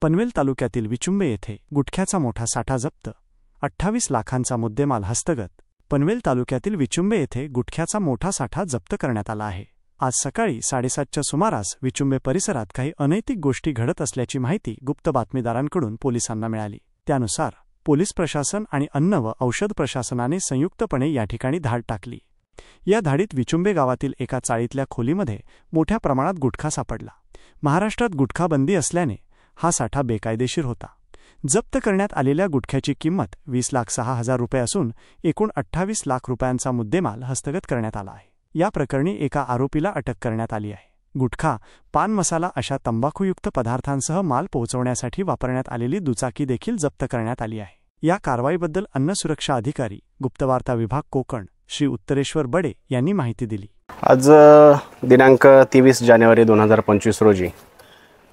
पनवेल तालुक्यातील विचुंबे येथे गुटख्याचा मोठा साठा जप्त, 28 लाखांचा मुद्देमाल हस्तगत। पनवेल तालुक्यातील विचुंबे येथे गुटख्याचा मोठा साठा जप्त करण्यात आला आहे। आज सकाळी 7:30च्या सुमारास विचुंबे परिसरात काही अनैतिक गोष्टी घडत असल्याची माहिती गुप्त बातमीदारांकडून पोलिसांना मिळाली। त्यानुसार पोलीस प्रशासन आणि अन्न व औषध प्रशासनाने संयुक्तपणे या ठिकाणी धाड टाकली। या धाडीत विचुंबे गावातील एका चाळीतल्या खोलीमध्ये मोठ्या प्रमाणात गुटखा सापडला। महाराष्ट्रात गुटखा बंदी असल्याने हा साठा बेकायदेशीर होता। जप्त करण्यात आलेल्या गुटख्याची किंमत 20,06,000 रुपये असून एकूण 28 लाख रुपयांचा मुद्देमाल हस्तगत करण्यात आला आहे। या प्रकरणी एका आरोपीला अटक करण्यात आली आहे। गुटखा, पान मसाला अशा तंबाखूयुक्त पदार्थांसह माल पोहोचवण्यासाठी वापरण्यात आलेली दुचाकी देखील जप्त करण्यात आली आहे। या कारवाईबद्दल अन्न सुरक्षा अधिकारी, गुप्तवार्ता विभाग कोकण, श्री उत्तरेश्वर बडे यांनी माहिती दिली। आज दिनांक 23 जानेवारी 2025 रोजी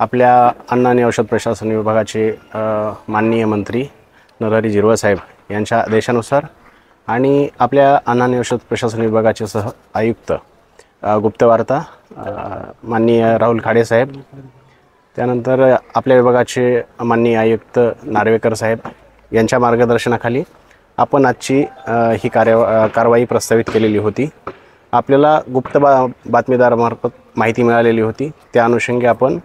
आपल्या अन्न आणि औषध प्रशासन विभागाचे माननीय मंत्री नरहरी झिरवळ साहेब यांच्या आदेशानुसार आणि आपल्या अन्न आणि औषध प्रशासन विभागाचे सह आयुक्त गुप्तवार्ता माननीय राहुल खाडे साहेब, त्यानंतर आपल्या विभागाचे माननीय आयुक्त नार्वेकर साहेब यांच्या मार्गदर्शनाखाली आपण आजची ही कारवाई प्रस्तावित केलेली होती। आपल्याला गुप्त बातमीदारामार्फत माहिती मिळालेली होती। त्या अनुषंगी आपण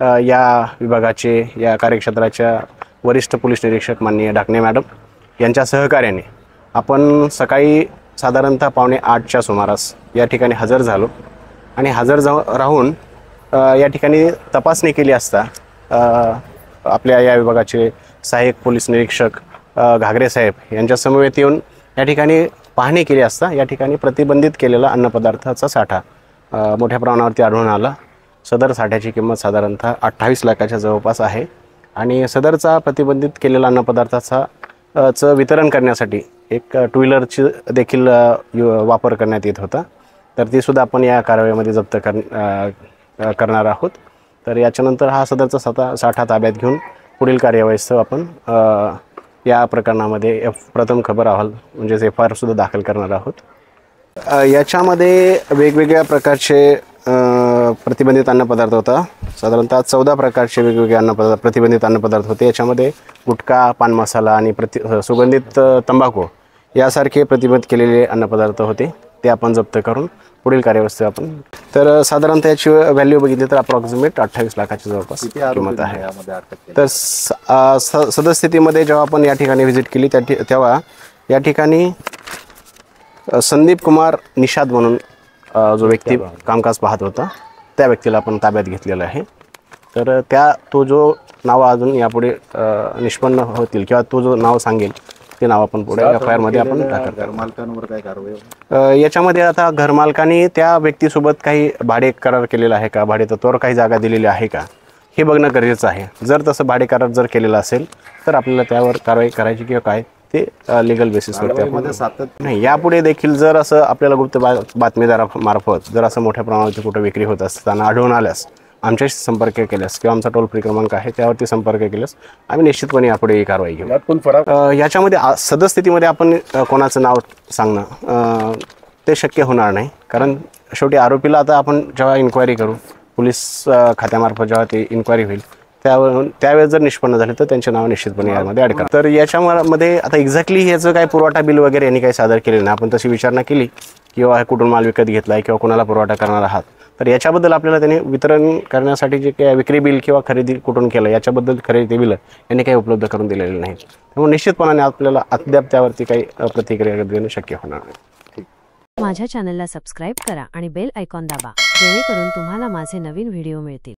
या विभागाचे, या कार्यक्षेत्राच्या वरिष्ठ पोलीस निरीक्षक माननीय ढाकणे मॅडम यांच्या सहकार्याने आपण सकाळी साधारणतः 7:45च्या सुमारास या ठिकाणी हजर झालो आणि हजर राहून या ठिकाणी तपासणी केली असता आपल्या या विभागाचे सहाय्यक पोलीस निरीक्षक घागरे साहेब यांच्या समवेत येऊन या ठिकाणी पाहणी केली असता या ठिकाणी प्रतिबंधित केलेला अन्नपदार्थाचा साठा मोठ्या प्रमाणावरती आढळून आला। सदर साठ्याची किंमत साधारणतः 28 लाखाच्या जवळपास आहे आणि सदरचा प्रतिबंधित केलेला अन्नपदार्थाचा वितरण करण्यासाठी एक 2 व्हीलरची देखील वापर करण्यात येत होता। तर ती सुद्धा आपण या कारवाईमध्ये जप्त करणार आहोत। तर याच्यानंतर हा सदरचा साठा ताब्यात घेऊन पुढील कार्यवाहीसह आपण या प्रकरणामध्ये प्रथम खबर अहवाल म्हणजेच FIR सुद्धा दाखल करणार आहोत। याच्यामध्ये वेगवेगळ्या प्रकारचे प्रतिबंधित अन्नपदार्थ होता। साधारणतः 14 प्रकारचे वेगवेगळे प्रतिबंधित अन्नपदार्थ होते। याच्यामध्ये गुटखा, पान मसाला आणि सुगंधित तंबाखू यासारखे प्रतिबंधित केलेले अन्नपदार्थ होते। ते आपण जप्त करून पुढील कार्यवाही आपण तर साधारणतः याची व्हॅल्यू बघितली तर अप्रॉक्सिमेट 28 लाखाच्या जवळपास किंमत आहे। तर सदस्यतेमध्ये जेव्हा आपण या ठिकाणी व्हिजिट केली तेव्हा या ठिकाणी संदीप कुमार निषाद म्हणून जो व्यक्ती कामकाज पाहत होता त्या व्यक्तीला आपण ताब्यात घेतलेलं आहे। तर तो जो नाव अजून यापुढे निष्पन्न होतील किंवा तो जो नाव सांगेल ते नाव आपण पुढे FIR मध्ये आपण टाकणार। मालकांवर काय कारवाई याच्यामध्ये आता घरमालकाने त्या व्यक्तीसोबत काही भाडे करार केलेला आहे का, भाडे तत्त्वावर काही जागा दिलेली आहे का हे बघणं गरजेचं आहे। जर तसं भाडे करार जर केलेला असेल तर आपल्याला त्यावर कारवाई करायची किंवा काय ते लीगल बेसिसवरती नाही। यापुढे देखील जर असं आपल्याला गुप्त बातमीदारामार्फत जर असं मोठ्या प्रमाणावरती कुठं विक्री होत असताना आढळून आल्यास आमच्याशी संपर्क केल्यास किंवा आमचा टोल फ्री क्रमांक आहे त्यावरती संपर्क केल्यास आम्ही निश्चितपणे यापुढे ही कारवाई घेऊ। याच्यामध्ये सदस्यतेमध्ये आपण कोणाचं नाव सांगणं ते शक्य होणार नाही, कारण शेवटी आरोपीला आता आपण जेव्हा इन्क्वायरी करू, पोलीस खात्यामार्फत जेव्हा ते इन्क्वायरी होईल त्यावेळेस जर निष्पन्न झाले तर त्यांचे नाव निश्चितपणे यामध्ये ॲड करा। तर याच्यामध्ये आता एक्झॅक्टली ह्याचं काय पुरवठा बिल वगैरे यांनी काही सादर केलेलं नाही। आपण तशी विचारणा केली किंवा कुठून माल विकत घेतला आहे किंवा कोणाला पुरवठा करणार आहात तर याच्याबद्दल आपल्याला त्यांनी वितरण करण्यासाठी जे काही विक्री बिल किंवा खरेदी कुठून केलं याच्याबद्दल खरेदी बिल यांनी काही उपलब्ध करून दिलेले नाहीत। त्यामुळे निश्चितपणाने आपल्याला अद्याप त्यावरती काही प्रतिक्रिया देणं शक्य होणार नाही। माझ्या चॅनलला सबस्क्राईब करा आणि बेल आयकॉन दाबा, जेणेकरून तुम्हाला माझे नवीन व्हिडिओ मिळतील।